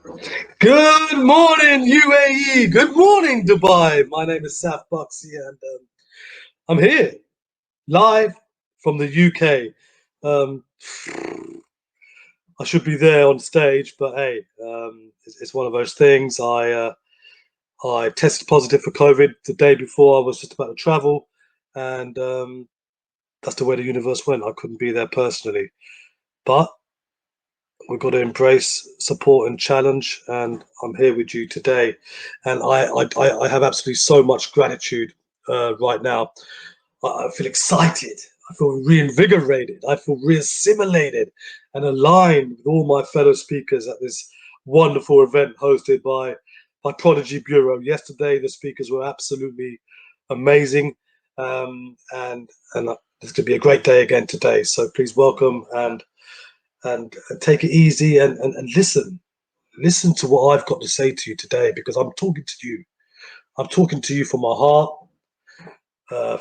Good morning, UAE. Good morning, Dubai. My name is Saf Buxy, and I'm here live from the UK. Um, I should be there on stage, but hey, it's one of those things. I tested positive for COVID the day before I was just about to travel, and that's the way the universe went. I couldn't be there personally, but we've got to embrace support and challenge, and I'm here with you today. And I have absolutely so much gratitude right now. I feel excited. I feel reinvigorated. I feel reassimilated and aligned with all my fellow speakers at this wonderful event hosted by Prodigy Bureau. Yesterday, the speakers were absolutely amazing, and it's going to be a great day again today. So please welcome and take it easy and listen to what I've got to say to you today, because I'm talking to you. I'm talking to you from my heart,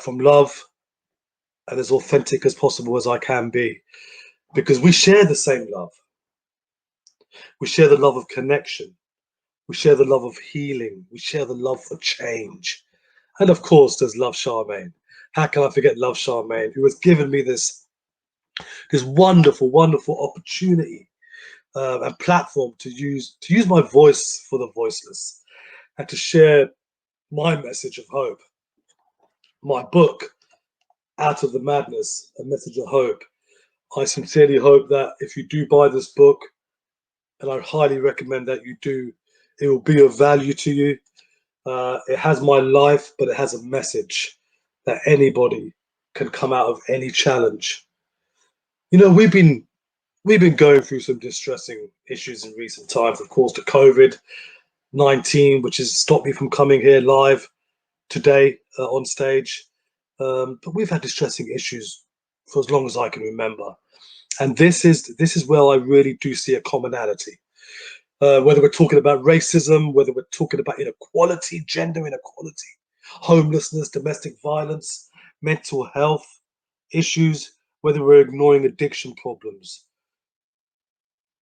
from love, and as authentic as possible as I can be, because we share the same love. We share the love of connection. We share the love of healing. We share the love for change. And of course, there's Love Charmaine. How can I forget Love Charmaine, who has given me this wonderful, wonderful opportunity and platform to use my voice for the voiceless, and to share my message of hope. My book, Out of the Madness, A Message of Hope. I sincerely hope that if you do buy this book, and I highly recommend that you do, it will be of value to you. It has my life, but it has a message that anybody can come out of any challenge. You know, we've been going through some distressing issues in recent times. Of course, the COVID-19, which has stopped me from coming here live today on stage. But we've had distressing issues for as long as I can remember, and this is where I really do see a commonality. Whether we're talking about racism, whether we're talking about inequality, gender inequality, homelessness, domestic violence, mental health issues, whether we're ignoring addiction problems,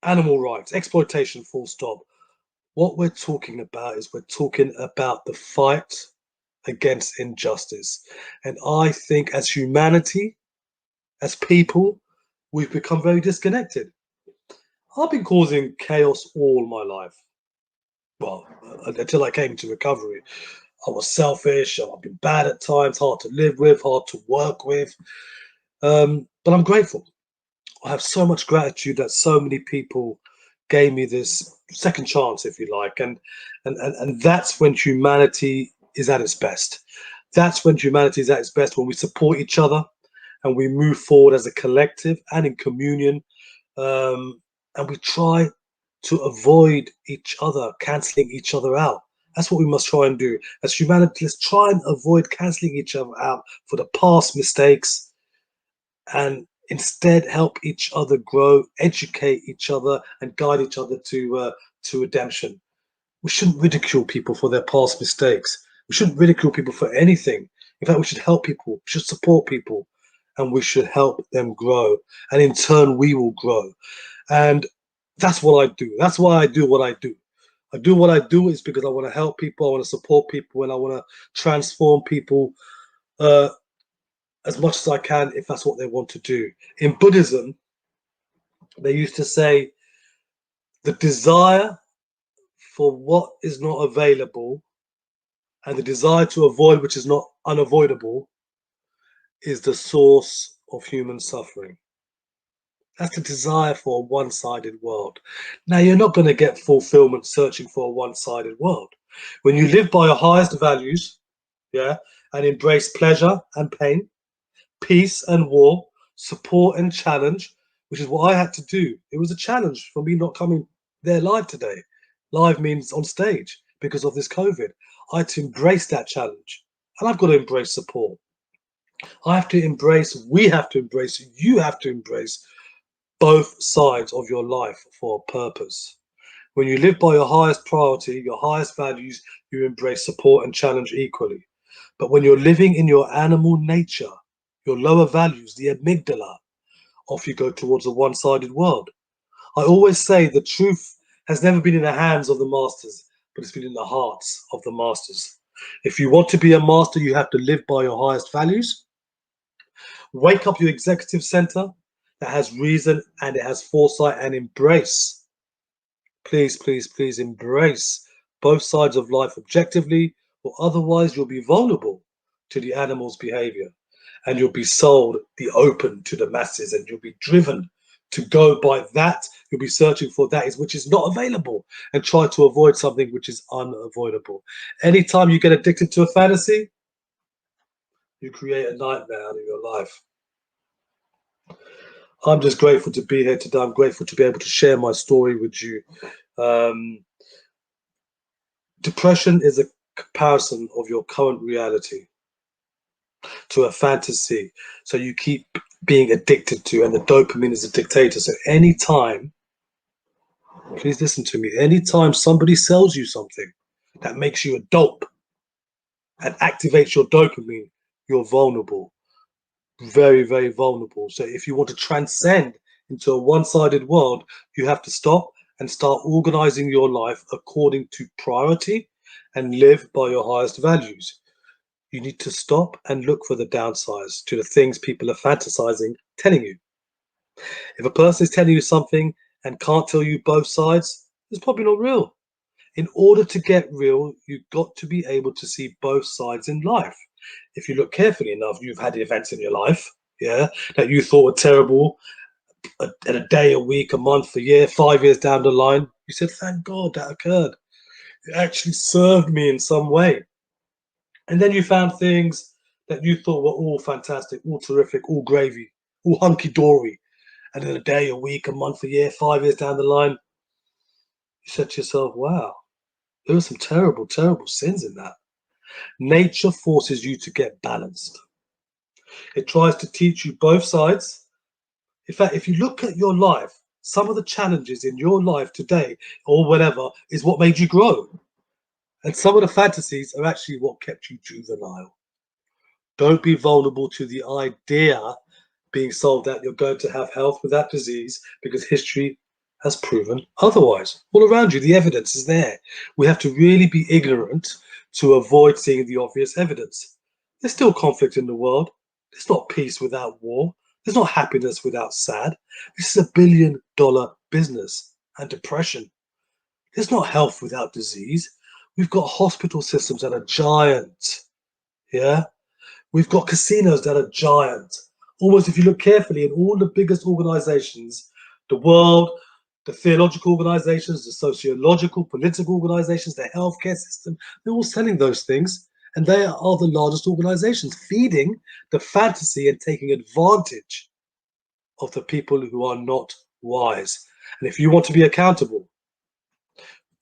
animal rights, exploitation, full stop. What we're talking about is we're talking about the fight against injustice. And I think as humanity, as people, we've become very disconnected. I've been causing chaos all my life. Well, until I came to recovery. I was selfish, I've been bad at times, hard to live with, hard to work with. But I'm grateful. I have so much gratitude that so many people gave me this second chance, if you like. And that's when humanity is at its best. That's when humanity is at its best, when we support each other and we move forward as a collective and in communion. And we try to avoid each other, cancelling each other out. That's what we must try and do. As humanity, let's try and avoid cancelling each other out for the past mistakes, and instead help each other grow, educate each other, and guide each other to redemption. We shouldn't ridicule people for their past mistakes. We shouldn't ridicule people for anything. In fact, we should help people, we should support people, and we should help them grow. And in turn, we will grow. And that's what I do. That's why I do what I do. I do what I do is because I want to help people, I want to support people, and I want to transform people uh, as much as I can if that's what they want to do. In Buddhism, they used to say the desire for what is not available and the desire to avoid which is not unavoidable is the source of human suffering. That's the desire for a one-sided world. Now, you're not going to get fulfillment searching for a one-sided world. When you live by your highest values, yeah, and embrace pleasure and pain, peace and war, support and challenge, which is what I had to do. It was a challenge for me not coming there live today. Live means on stage because of this COVID. I had to embrace that challenge, and I've got to embrace support. I have to embrace, we have to embrace, you have to embrace both sides of your life for a purpose. When you live by your highest priority, your highest values, you embrace support and challenge equally. But when you're living in your animal nature, your lower values, the amygdala, off you go towards a one-sided world. I always say the truth has never been in the hands of the masters, but it's been in the hearts of the masters. If you want to be a master, you have to live by your highest values. Wake up your executive center that has reason and it has foresight, and embrace. Please, please, please embrace both sides of life objectively, or otherwise you'll be vulnerable to the animal's behavior, and you'll be sold the open to the masses, and you'll be driven to go by that. You'll be searching for that which is not available, and try to avoid something which is unavoidable. Anytime you get addicted to a fantasy, you create a nightmare out of your life. I'm just grateful to be here today. I'm grateful to be able to share my story with you. Depression is a comparison of your current reality to a fantasy. So you keep being addicted to, and the dopamine is a dictator. So anytime, please listen to me, anytime somebody sells you something that makes you a dope and activates your dopamine, you're vulnerable. Very, very vulnerable. So if you want to transcend into a one-sided world, you have to stop and start organizing your life according to priority and live by your highest values. You need to stop and look for the downsides to the things people are fantasizing, telling you. If a person is telling you something and can't tell you both sides, it's probably not real. In order to get real, you've got to be able to see both sides in life. If you look carefully enough, you've had events in your life, yeah, that you thought were terrible, in a day, a week, a month, a year, 5 years down the line, you said, thank God that occurred. It actually served me in some way. And then you found things that you thought were all fantastic, all terrific, all gravy, all hunky-dory. And in a day, a week, a month, a year, 5 years down the line, you said to yourself, wow, there were some terrible, terrible sins in that. Nature forces you to get balanced. It tries to teach you both sides. In fact, if you look at your life, some of the challenges in your life today or whatever is what made you grow. And some of the fantasies are actually what kept you juvenile. Don't be vulnerable to the idea being sold that you're going to have health without disease, because history has proven otherwise. All around you, the evidence is there. We have to really be ignorant to avoid seeing the obvious evidence. There's still conflict in the world. There's not peace without war. There's not happiness without sad. This is $1 billion business, and depression. There's not health without disease. We've got hospital systems that are giant. Yeah. We've got casinos that are giant. Almost, if you look carefully, in all the biggest organizations, the world, the theological organizations, the sociological, political organizations, the healthcare system, they're all selling those things. And they are the largest organizations, feeding the fantasy and taking advantage of the people who are not wise. And if you want to be accountable,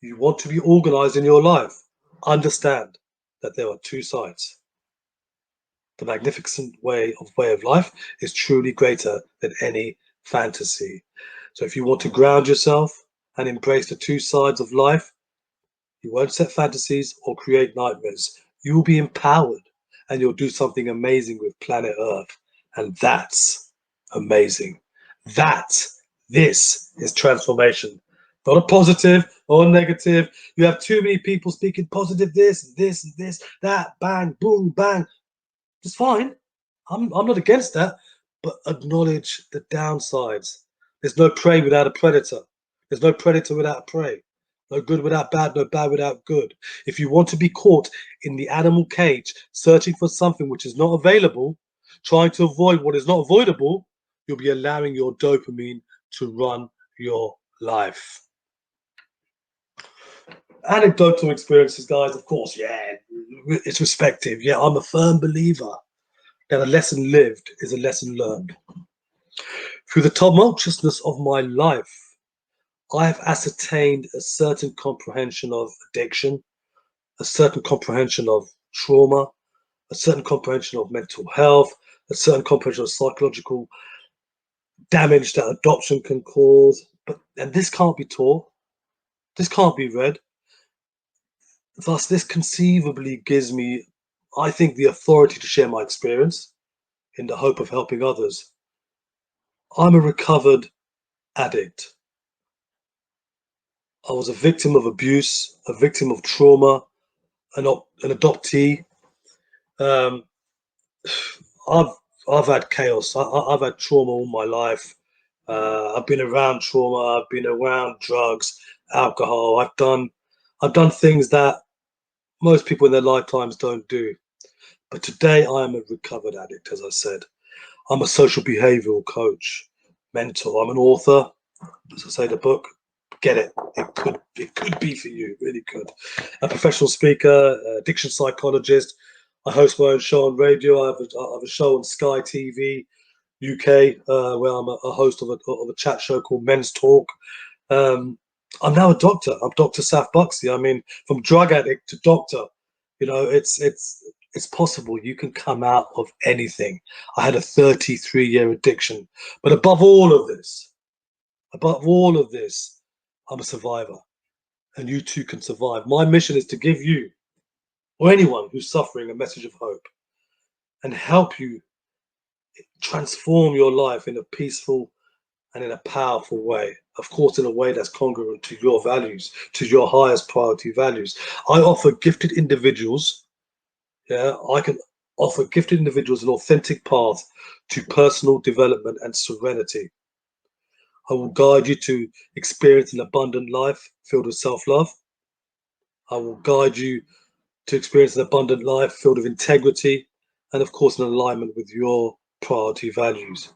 you want to be organized in your life, understand that there are two sides. The magnificent way of life is truly greater than any fantasy. So if you want to ground yourself and embrace the two sides of life, you won't set fantasies or create nightmares. You will be empowered, and you'll do something amazing with planet Earth. And that's amazing. This is transformation. Not a positive or negative. You have too many people speaking positive, this, that, bang, boom, bang. It's fine. I'm not against that, but acknowledge the downsides. There's no prey without a predator. There's no predator without prey. No good without bad, no bad without good. If you want to be caught in the animal cage, searching for something which is not available, trying to avoid what is not avoidable, you'll be allowing your dopamine to run your life. Anecdotal experiences, guys, of course, yeah, it's respective. Yeah, I'm a firm believer that a lesson lived is a lesson learned. Through the tumultuousness of my life, I have ascertained a certain comprehension of addiction, a certain comprehension of trauma, a certain comprehension of mental health, a certain comprehension of psychological damage that adoption can cause. And this can't be taught. This can't be read. Thus, this conceivably gives me, I think, the authority to share my experience in the hope of helping others. I'm a recovered addict. I was a victim of abuse, a victim of trauma, an adoptee. Um, I've I've had chaos. I've had trauma all my life. I've been around trauma. I've been around drugs, alcohol. I've done things that most people in their lifetimes don't do. But today I am a recovered addict, as I said. I'm a social behavioral coach, mentor. I'm an author, as I say, the book. Get it. It could be for you. It really could. A professional speaker, addiction psychologist. I host my own show on radio. I have a show on Sky TV UK where I'm a host of a chat show called Men's Talk. Um, I'm now a doctor. I'm Dr. Saf Buxy. I mean, from drug addict to doctor, it's possible. You can come out of anything. I had a 33-year addiction, but above all of this, I'm a survivor, and you too can survive. My mission is to give you or anyone who's suffering a message of hope and help you transform your life in a peaceful and in a powerful way. Of course, in a way that's congruent to your values, to your highest priority values. I offer gifted individuals, I can offer gifted individuals an authentic path to personal development and serenity. I will guide you to experience an abundant life filled with self love. I will guide you to experience an abundant life filled with integrity and, of course, in alignment with your priority values,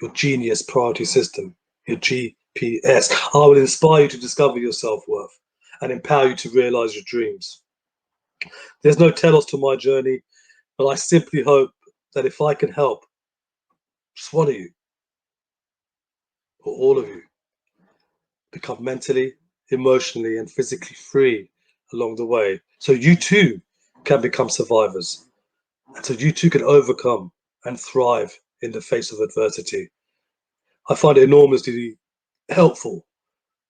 your genius priority system, your GPS. I will inspire you to discover your self worth and empower you to realize your dreams. There's no telos to my journey, but I simply hope that if I can help just one of you or all of you become mentally, emotionally, and physically free along the way, so you too can become survivors, and so you too can overcome and thrive in the face of adversity. I find it enormously helpful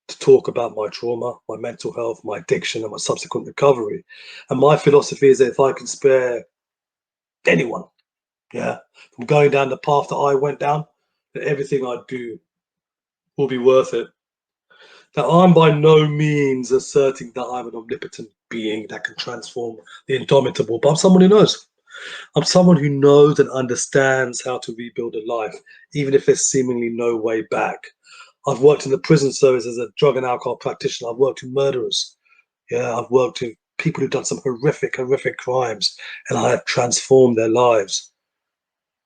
to talk about my trauma, my mental health, my addiction, and my subsequent recovery. And my philosophy is that if I can spare anyone, from going down the path that I went down, that everything I do will be worth it. That I'm by no means asserting that I'm an omnipotent being that can transform the indomitable, but I'm someone who knows. I'm someone who knows and understands how to rebuild a life, even if there's seemingly no way back. I've worked in the prison service as a drug and alcohol practitioner. I've worked with murderers. I've worked with people who've done some horrific crimes, and I have transformed their lives.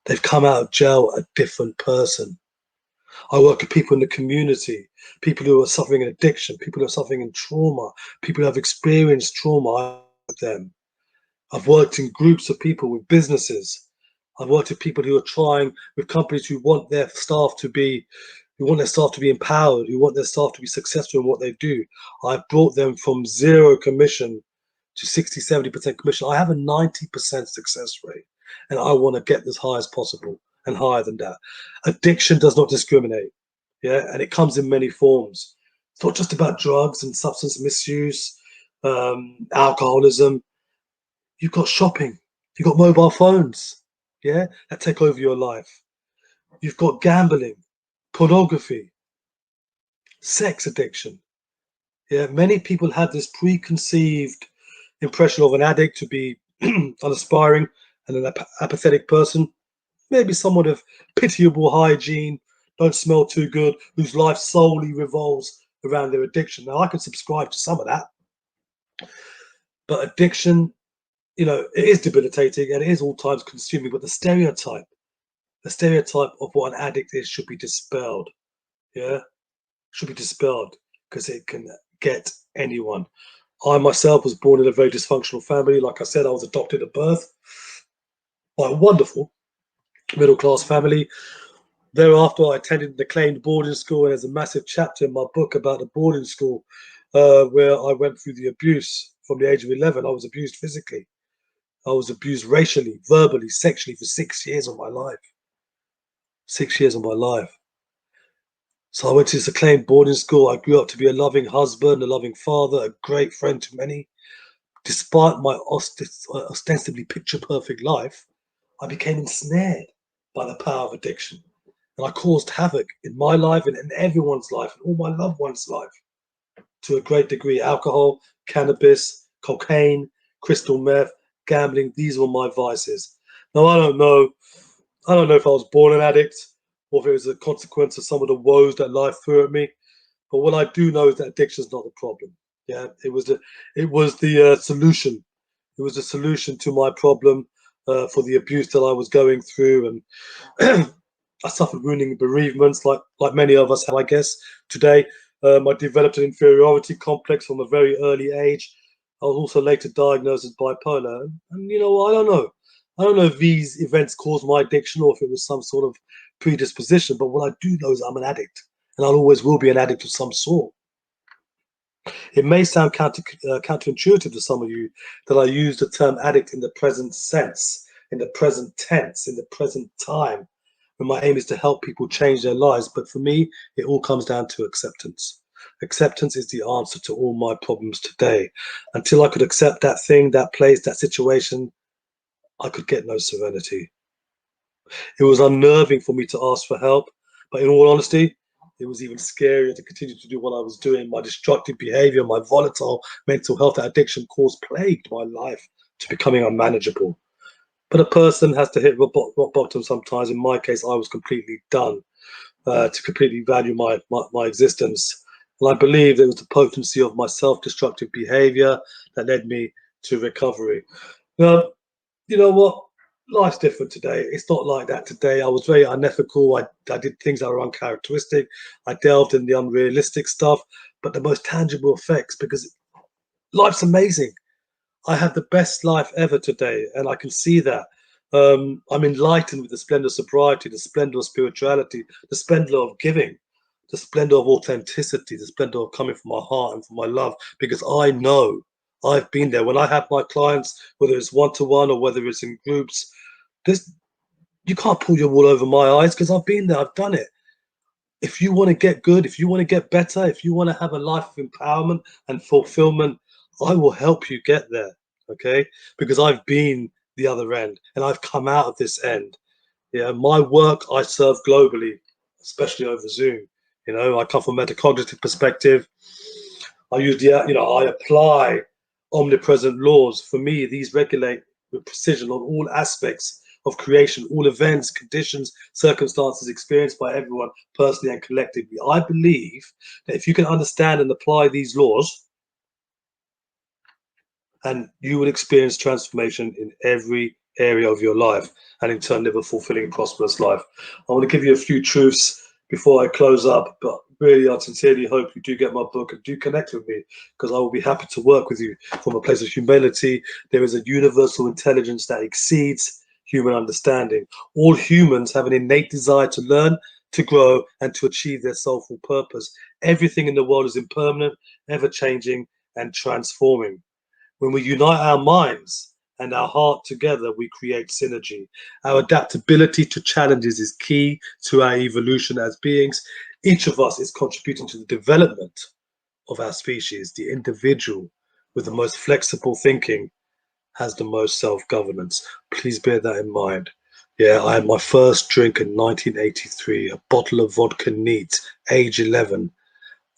They've come out of jail a different person. I work with people in the community, people who are suffering in addiction, people who are suffering in trauma, people who have experienced trauma. I work with them. I've worked in groups of people with businesses. I've worked with people who are trying with companies who want their staff to be empowered, who want their staff to be successful in what they do. I've brought them from zero commission to 60, 70% commission. I have a 90% success rate, and I want to get as high as possible and higher than that. Addiction does not discriminate, and it comes in many forms. It's not just about drugs and substance misuse, alcoholism. You've got shopping, you've got mobile phones, that take over your life. You've got gambling, pornography, sex addiction. Many people have this preconceived impression of an addict to be unaspiring and an apathetic person, maybe someone of pitiable hygiene, don't smell too good, whose life solely revolves around their addiction. Now, I can subscribe to some of that, but addiction, it is debilitating and it is all times consuming, but the stereotype of what an addict is should be dispelled. Yeah, should be dispelled because it can get anyone. I myself was born in a very dysfunctional family. Like I said, I was adopted at birth by a wonderful middle class family. Thereafter, I attended an acclaimed boarding school, and there's a massive chapter in my book about the boarding school where I went through the abuse from the age of 11. I was abused physically. I was abused racially, verbally, sexually for 6 years of my life. 6 years of my life. So I went to this acclaimed boarding school. I grew up to be a loving husband, a loving father, a great friend to many. Despite my ostensibly picture-perfect life, I became ensnared by the power of addiction. And I caused havoc in my life and in everyone's life and all my loved ones' life. to a great degree. Alcohol, cannabis, cocaine, crystal meth, gambling, these were my vices. Now, I don't know. I don't know if I was born an addict or if it was a consequence of some of the woes that life threw at me. But what I do know is that addiction is not the problem. Yeah, it was the solution. It was a solution to my problem for the abuse that I was going through, and I suffered wounding bereavements, like many of us have, I guess. Today, I developed an inferiority complex from a very early age. I was also later diagnosed as bipolar, and you know, I don't know. I don't know if these events caused my addiction or if it was some sort of predisposition. But what I do know is I'm an addict, and I always will be an addict of some sort. It may sound counterintuitive to some of you that I use the term addict in the present sense, in the present tense, in the present time, when my aim is to help people change their lives. But for me, it all comes down to acceptance. Acceptance is the answer to all my problems today. Until I could accept that thing, that place, that situation, I could get no serenity. It was unnerving for me to ask for help, but in all honesty, it was even scarier to continue to do what I was doing. My destructive behavior, my volatile mental health addiction caused plagued my life to becoming unmanageable. But a person has to hit rock bottom sometimes. In my case, I was completely done to completely value my existence. And I believe it was the potency of my self-destructive behavior that led me to recovery. Now, you know what? Life's different today. It's not like that today. I was very unethical. I did things that were uncharacteristic. I delved in the unrealistic stuff, but the most tangible effects, because life's amazing. I have the best life ever today, and I can see that. I'm enlightened with the splendor of sobriety, the splendor of spirituality, the splendor of giving, the splendor of authenticity, the splendor of coming from my heart and from my love, because I know I've been there. When I have my clients, whether it's one to one or whether it's in groups, this you can't pull your wool over my eyes because I've been there, I've done it. If you want to get good, if you want to get better, if you want to have a life of empowerment and fulfillment, I will help you get there. Okay, because I've been the other end and I've come out of this end. Yeah, my work I serve globally, especially over Zoom. You know, I come from a metacognitive perspective. I use I apply omnipresent laws. For me, these regulate with precision on all aspects of creation, all events, conditions, circumstances experienced by everyone personally and collectively. I believe that if you can understand and apply these laws, and you will experience transformation in every area of your life and in turn live a fulfilling, prosperous life. I want to give you a few truths before I close up, but really I sincerely hope you do get my book and do connect with me because I will be happy to work with you from a place of humility. There is a universal intelligence that exceeds human understanding. All humans have an innate desire to learn, to grow, and to achieve their soulful purpose. Everything in the world is impermanent, ever changing, and transforming. When we unite our minds and our heart together, we create synergy. Our adaptability to challenges is key to our evolution as beings. Each of us is contributing to the development of our species. The individual with the most flexible thinking has the most self-governance. Please bear that in mind. Yeah, I had my first drink in 1983, a bottle of vodka neat, age 11.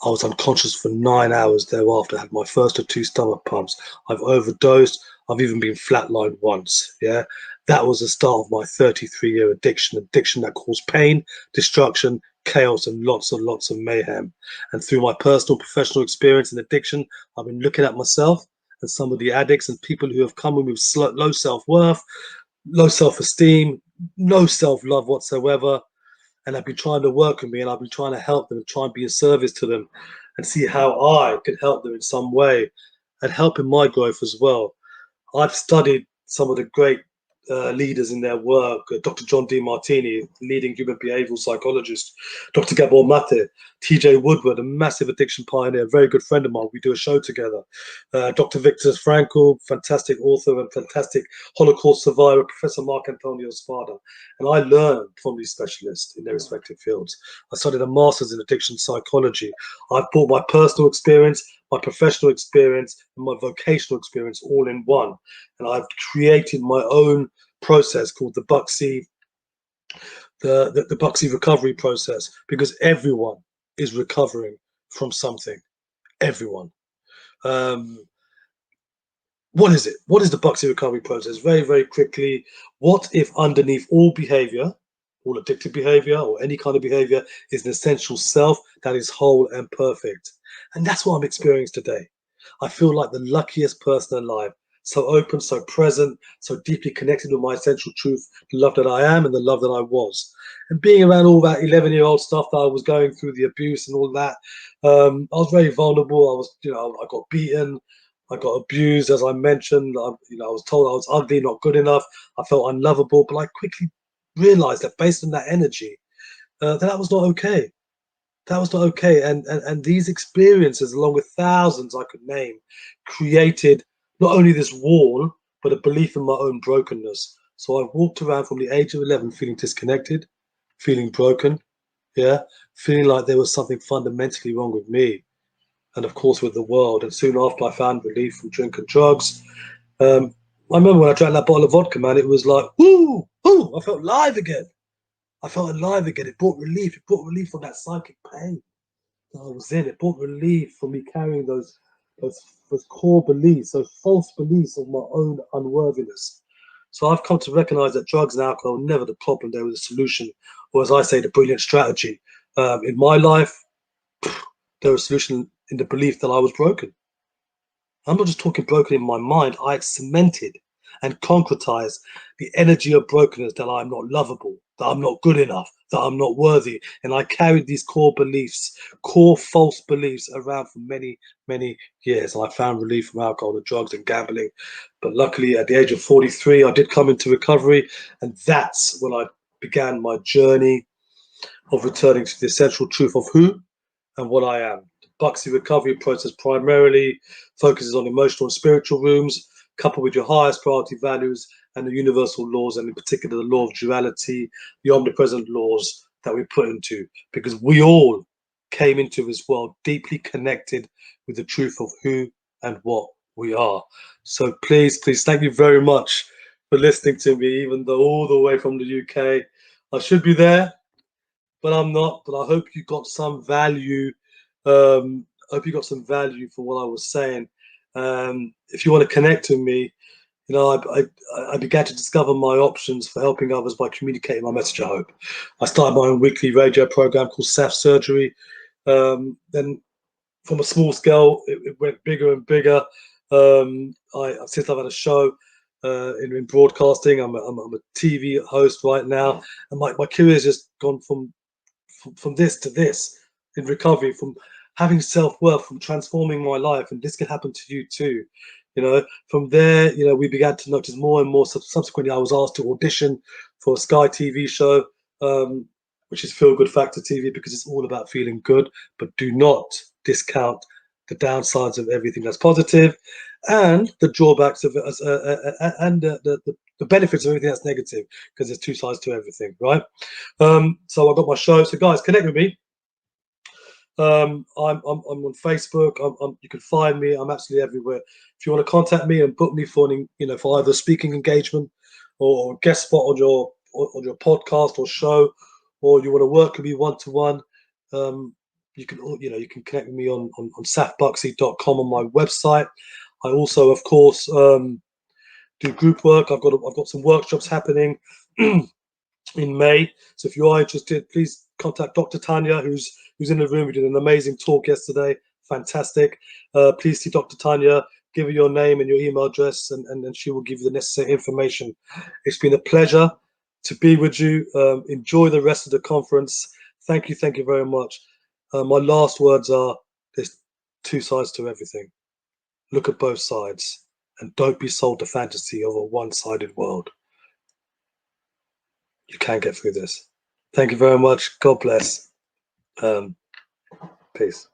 I was unconscious for 9 hours thereafter. I had my first of two stomach pumps. I've overdosed. I've even been flatlined once. Yeah, that was the start of my 33-year addiction that caused pain, destruction, chaos, and lots of mayhem. And through my personal, professional experience in addiction, I've been looking at myself and some of the addicts and people who have come in with low self-worth, low self-esteem, no self-love whatsoever, and I've been trying to work with me and I've been trying to help them and try and be of service to them and see how I could help them in some way and help in my growth as well. I've studied some of the great leaders in their work. Dr. John D. Martini, leading human behavioral psychologist, Dr. Gabor Mate, T.J. Woodward, a massive addiction pioneer, a very good friend of mine. We do a show together. Dr. Viktor Frankl, fantastic author and fantastic Holocaust survivor, Professor Mark Antonio Spada. And I learned from these specialists in their respective fields. I studied a master's in addiction psychology. I've brought my personal experience, my professional experience, and my vocational experience all in one. And I've created my own process called the Buxy, the Buxy recovery process, because everyone is recovering from something. everyone. What is it? What is the Buxy recovery process? Very, very quickly, what if underneath all behavior, all addictive behavior or any kind of behavior is an essential self that is whole and perfect? And that's what I'm experiencing today. I feel like the luckiest person alive. So open, so present, so deeply connected with my essential truth, the love that I am and the love that I was. And being around all that 11-year-old stuff that I was going through, the abuse and all that, I was very vulnerable. I was, I got beaten. I got abused, as I mentioned. I was told I was ugly, not good enough. I felt unlovable, but I quickly realized that based on that energy, that was not okay. That was not okay. And these experiences, along with thousands I could name, created not only this wall, but a belief in my own brokenness. So I walked around from the age of 11 feeling disconnected, feeling broken, yeah, feeling like there was something fundamentally wrong with me and of course with the world. And soon after, I found relief from drink and drugs. I remember when I drank that bottle of vodka, man, it was like, whoo, whoo, I felt alive again. I felt alive again. It brought relief. It brought relief from that psychic pain that I was in. It brought relief from me carrying those, those core beliefs, those false beliefs of my own unworthiness. So I've come to recognize that drugs and alcohol are never the problem. They were the solution, or as I say, the brilliant strategy. In my life, there was a solution in the belief that I was broken. I'm not just talking broken in my mind. I cemented and concretized the energy of brokenness that I'm not lovable, that I'm not good enough, that I'm not worthy. And I carried these core beliefs, core false beliefs around for many, many years. And I found relief from alcohol and drugs and gambling. But luckily, at the age of 43, I did come into recovery. And that's when I began my journey of returning to the essential truth of who and what I am. The Buxy recovery process primarily focuses on emotional and spiritual rooms, coupled with your highest priority values and the universal laws, and in particular the law of duality, the omnipresent laws that we put into, because we all came into this world deeply connected with the truth of who and what we are. So please, please, thank you very much for listening to me, even though all the way from the UK. I should be there, but I'm not. But I hope you got some value. I hope you got some value from what I was saying. If you want to connect with me, I began to discover my options for helping others by communicating my message of hope. I started my own weekly radio program called Saf Surgery. Then, from a small scale, it went bigger and bigger. Since I've had a show in broadcasting, I'm a TV host right now, and my career has just gone from this to this in recovery, from having self-worth, from transforming my life. And this can happen to you too. From there, we began to notice more and more. Subsequently, I was asked to audition for a Sky TV show, which is Feel Good Factor TV, because it's all about feeling good. But do not discount the downsides of everything that's positive and the drawbacks of it, and the benefits of everything that's negative, because there's two sides to everything, right? So I got my show. So guys, connect with me. I'm on Facebook. You can find me. I'm absolutely everywhere. If you want to contact me and book me for for either speaking engagement or guest spot on your podcast or show, or you want to work with me one-to-one, you can connect with me on safbuxy.com on my website. I also, of course, do group work. I've got some workshops happening in May. So if you are interested, please contact Dr. Tanya, who's in the room. We did an amazing talk yesterday. Fantastic. Please see Dr. Tanya. Give her your name and your email address, and she will give you the necessary information. It's been a pleasure to be with you. Enjoy the rest of the conference. Thank you very much. My last words are: there's two sides to everything. Look at both sides, and don't be sold the fantasy of a one-sided world. You can get through this. Thank you very much. God bless. Peace.